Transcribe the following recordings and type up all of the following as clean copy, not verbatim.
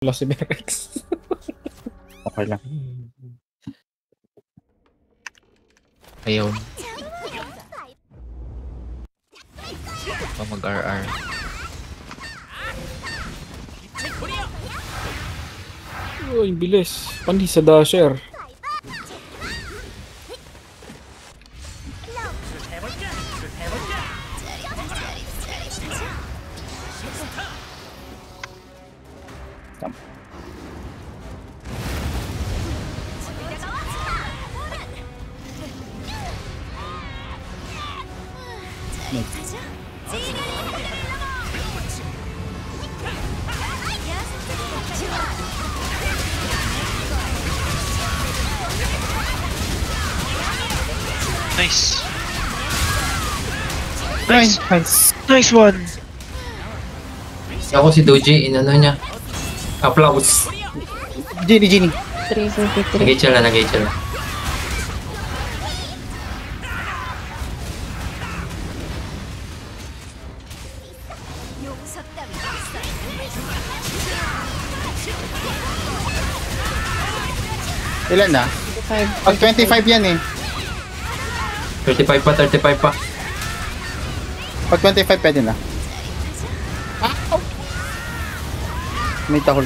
Wala si Berex. Okay lang. Ayaw. Pa mag-RR. Uy, bilis. Pandi sa dasher. Nice. Nice. Nice one. Ako si Doji, inano niya. Applause. Genie. 353. Nag-HL na, nag-HL na. Ilan na? 5. Pag 25 yan eh. 35 pa, 35 pa. Pag 25 pwede na. May tahol.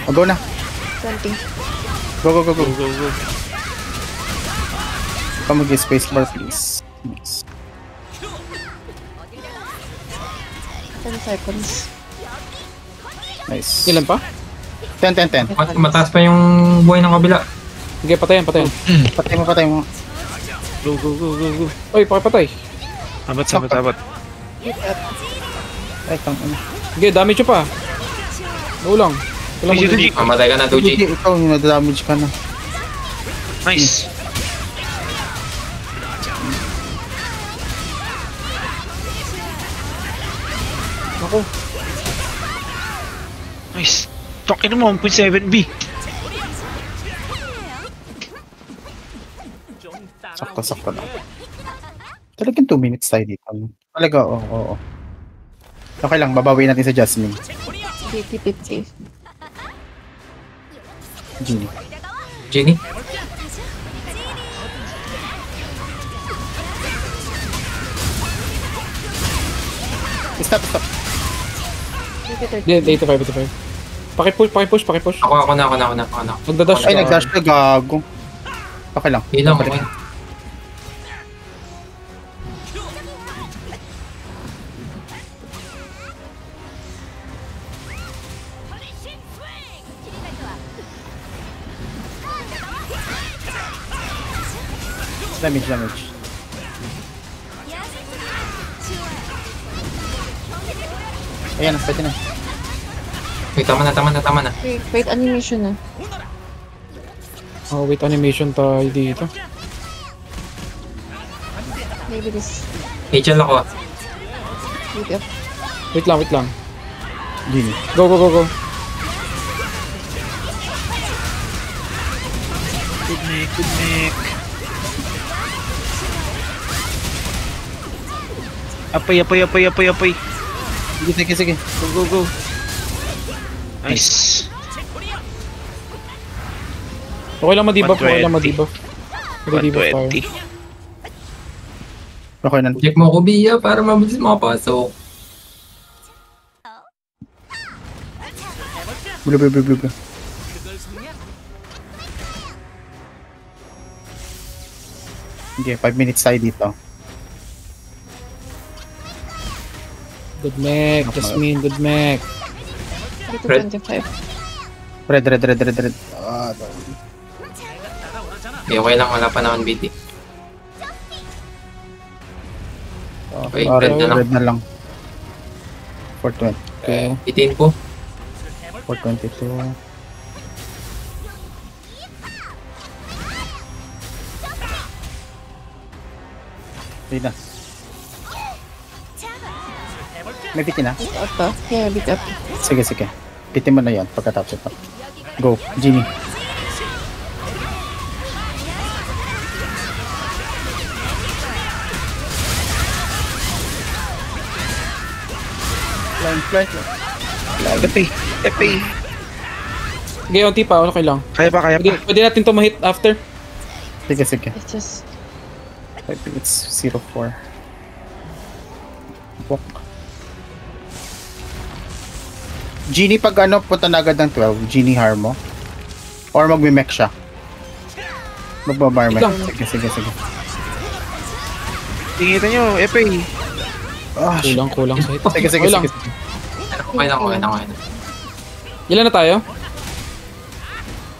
Go na. 20. Go. Come mag-space bar please. Nice. 10 seconds. Nice. Ilan pa? 10. Mataas pa yung buhay ng kabila. Sige, patayan. Patay mo. Go. Uy, pakipatay. Sabat. Ay, tang ano. Sige, damage nyo pa. Ulang. Walang Easy, mag- Doji. Mamatay ka na, Doji. Ikaw yung nadamage ka na. Nice. Ako. Nice. Takin mo, 1.7B. Sakto lang. Talagang 2 minutes tayo dito. Talaga, oo. Okay lang, babawi natin sa Jasmine. 50-50. Genie. Genie? Stop. 50-30. Hindi, 85. Pakipush. Ako na. Magdadash Ay, ka. nag-dash na gago. Okay lang. Ilang, okay. Damage. Ayan, pwede na. Wait, tama na. Wait, animation na. Oh, wait, animation tayo dito. Maybe this. HL ako. Wait up. Wait lang. Genie. Go. Good neck. Apay. Sige. Go. Nice. Okay lang ma-debuff. 120. Mag-debuff tayo. 120. Okay na. Check mo ko, Bia, para mabilis makapasok. Blue. Okay, 5 minutes tayo dito. Good mech, Jasmine, good mech. Dito Red. 25. Red. Okay lang, wala pa naman BT. Okay, red na lang. 420. Okay. Bitin ko. 422. Hindi na. May bitin na? Wait up to. Yeah, wait up. Sige. Bitin mo na yan pagkatapos ito. Go, Genie. Flank. Epi. Epi. Sige, unti pa. Okay lang. Kaya pa, kaya pa. Pwede natin to ma-hit after. Sige, sige. It's just... I think it's 0-4. Walk. Genie pag ano, punta na agad ng 12. Genie harm mo. Or magme-mech siya. Magbabarmech. Ikaw. Sige, sige, sige. Tingnan nyo, Epi. Ah, shit. Kulang sa hit. Sige, sige, Okay lang. sige. Okay lang, okay lang, okay lang. Ilan na tayo?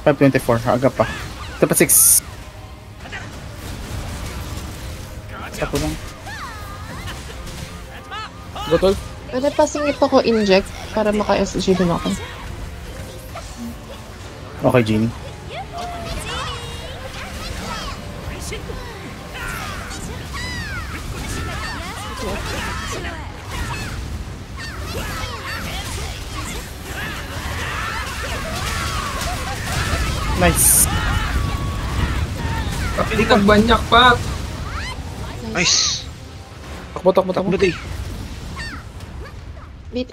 524. Aga pa. Ito pa 6. Sapo lang. Go, tol. Pwede pa singit ako inject para maka-SG din ako. Okay, Genie. Nice. Kapili kang banyak pa. Nice. Takbo, takbo, takbo. Takbo, day.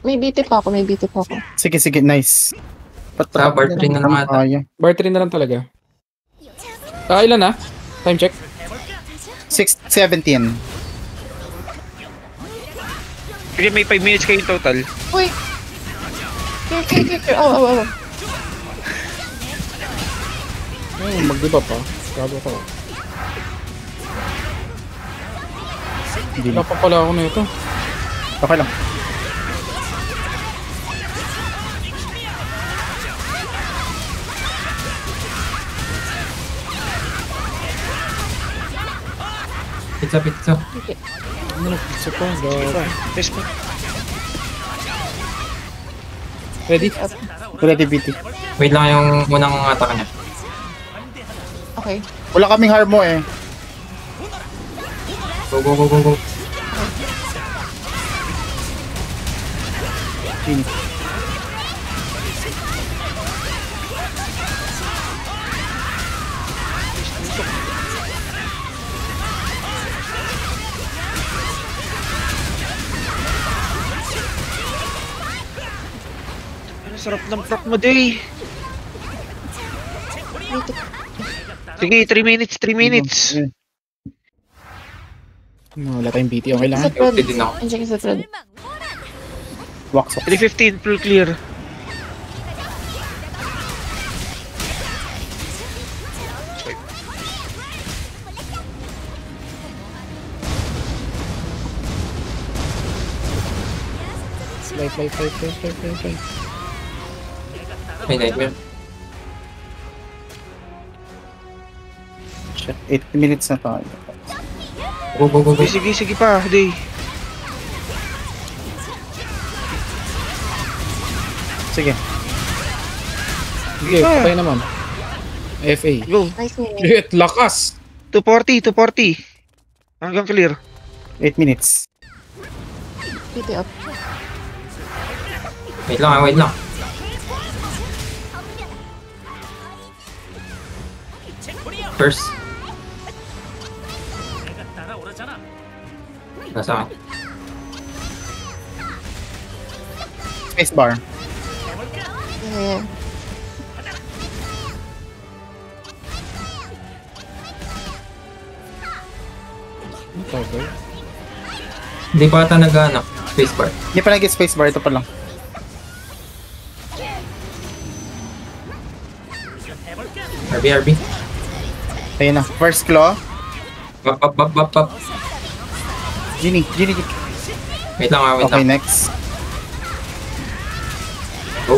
May BT pa ako, may BT pa ako. Sige, sige, nice. Sa bar 3 na lang ata. Kaya. Bar 3 na lang talaga. Ilan na? Time check. 6:17. Sige, may 5 minutes kayo total. Uy! Here. Oh. Magdiba pa. Gago ko. Hindi Wala pa pala ako na ito. Okay lang. Pizza, pizza. Ano na pizza pa? Gago. Yes pa. Ready? Relativity. Wait lang yung unang attack niya. Okay. Wala kaming harm mo eh. Go, go, go, go, go. Genie. Ang sarap ng proc mo, day. BT. Sige, 3 minutes, 3 minutes. Eh, Wala tayong BT. Okay lang. Sa thread. Okay din ako. Inject sa thread. Wax off. 3:15, full clear. Fly. May nightmare. Shit, 8 minutes na tayo. Go, go, go, go. Sige pa, day. Sige. Sige, patay naman. FA. Go. Nice name. Shit, lakas! 240. Hanggang clear. 8 minutes. BT up. Wait lang, wait lang. First. Nasa akin. Space bar. Yeah. Okay. Hindi pa ata nag-ano. Spacebar. Hindi pa nag-get space bar. Ito pa lang. RB. Ayun na. First claw. Up. Genie. Wait lang, wait Okay, lang. next. Go.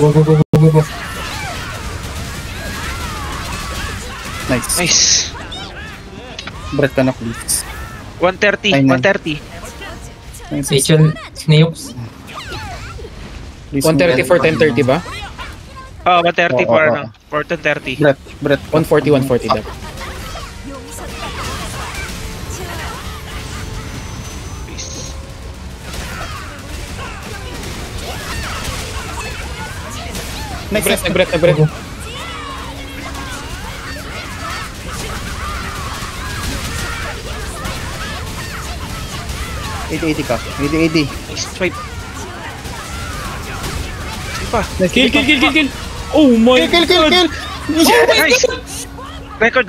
Nice. Nice. Breath ka na, please. 130, Ayun na. 130. Nice. Rachel, Snails. Please, 130 for 1030 ba? Oh, 130 for Oo. ano? For 1030. Breath. 140 dapat. Next. Nag-breath. 80 ka. 80. Nice fight. pa. Kill. Oh my Kill! god. Nice! Record.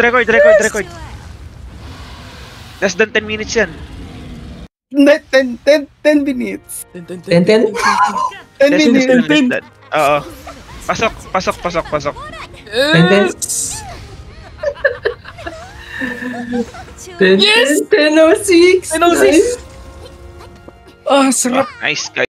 Less than 10 minutes yan. 10 minutes. 10-10? 10 Less minutes. than. Oo. Pasok. 10-10? 10-10? 10-06! 10:06. Ah, sarap. Nice, guys.